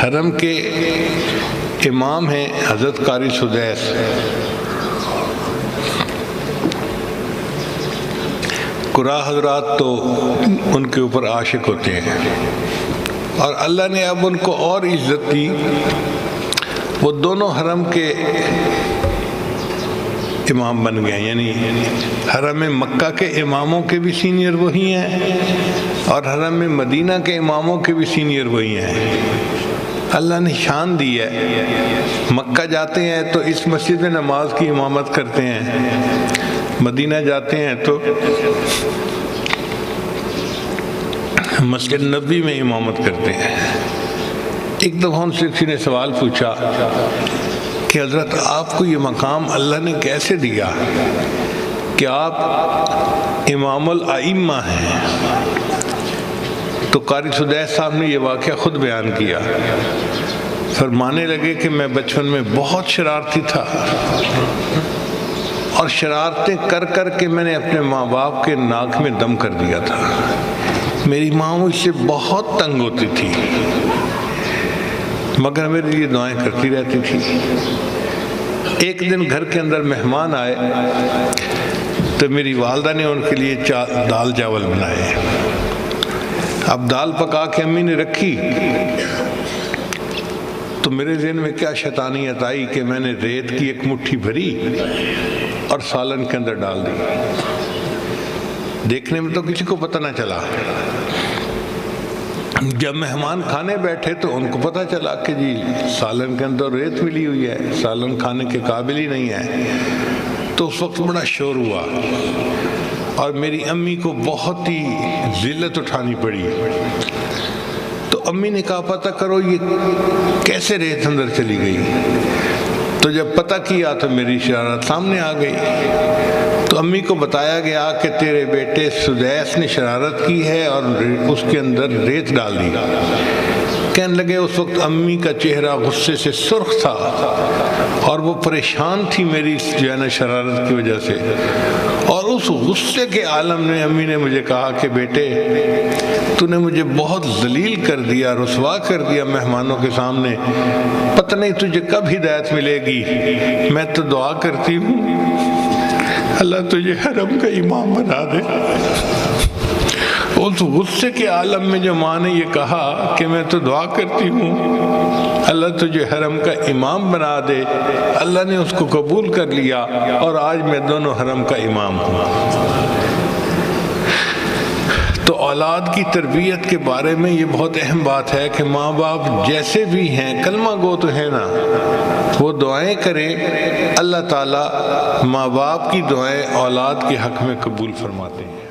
حرم کے امام ہیں حضرت قاری سدیس، قرا حضرات تو ان کے اوپر عاشق ہوتے ہیں، اور اللہ نے اب ان کو اور عزت دی، وہ دونوں حرم کے امام بن گئے، یعنی حرم مکہ کے اماموں کے بھی سینئر وہی ہیں اور حرم مدینہ کے اماموں کے بھی سینئر وہی ہیں۔ اللہ نے شان دی ہے، مکہ جاتے ہیں تو اس مسجد میں نماز کی امامت کرتے ہیں، مدینہ جاتے ہیں تو مسجد نبوی میں امامت کرتے ہیں۔ ایک دفعہ ان سے کسی نے سوال پوچھا کہ حضرت آپ کو یہ مقام اللہ نے کیسے دیا کہ آپ امام الائمہ ہیں؟ تو قاری سدیس صاحب نے یہ واقعہ خود بیان کیا، فرمانے لگے کہ میں بچپن میں بہت شرارتی تھا، اور شرارتیں کر کر کے میں نے اپنے ماں باپ کے ناک میں دم کر دیا تھا۔ میری ماں مجھ سے بہت تنگ ہوتی تھی، مگر میرے لیے دعائیں کرتی رہتی تھی۔ ایک دن گھر کے اندر مہمان آئے تو میری والدہ نے ان کے لیے دال چاول بنائے۔ اب دال پکا کے امی نے رکھی تو میرے ذہن میں کیا شیطانیت آئی کہ میں نے ریت کی ایک مٹھی بھری اور سالن کے اندر ڈال دی۔ دیکھنے میں تو کسی کو پتہ نہ چلا، جب مہمان کھانے بیٹھے تو ان کو پتہ چلا کہ جی سالن کے اندر ریت ملی ہوئی ہے، سالن کھانے کے قابل ہی نہیں ہے۔ تو اس وقت بڑا شور ہوا اور میری امی کو بہت ہی ذلت اٹھانی پڑی۔ تو امی نے کہا پتہ کرو یہ کیسے ریت اندر چلی گئی۔ تو جب پتہ کیا تو میری شرارت سامنے آ گئی۔ تو امی کو بتایا گیا کہ تیرے بیٹے سدیس نے شرارت کی ہے اور اس کے اندر ریت ڈال دی۔ کہنے لگے اس وقت امی کا چہرہ غصے سے سرخ تھا اور وہ پریشان تھی میری جو ہے نا شرارت کی وجہ سے، اور اس غصے کے عالم میں امی نے مجھے کہا کہ بیٹے تو نے مجھے بہت ذلیل کر دیا، رسوا کر دیا مہمانوں کے سامنے، پتہ نہیں تجھے کب ہدایت ملے گی۔ میں تو دعا کرتی ہوں اللہ تجھے حرم کا امام بنا دے۔ اس غصے کے عالم میں جو ماں نے یہ کہا کہ میں تو دعا کرتی ہوں اللہ تجھے حرم کا امام بنا دے، اللہ نے اس کو قبول کر لیا اور آج میں دونوں حرم کا امام ہوں۔ تو اولاد کی تربیت کے بارے میں یہ بہت اہم بات ہے کہ ماں باپ جیسے بھی ہیں، کلمہ گو تو ہے نا، وہ دعائیں کریں، اللہ تعالیٰ ماں باپ کی دعائیں اولاد کے حق میں قبول فرماتے ہیں۔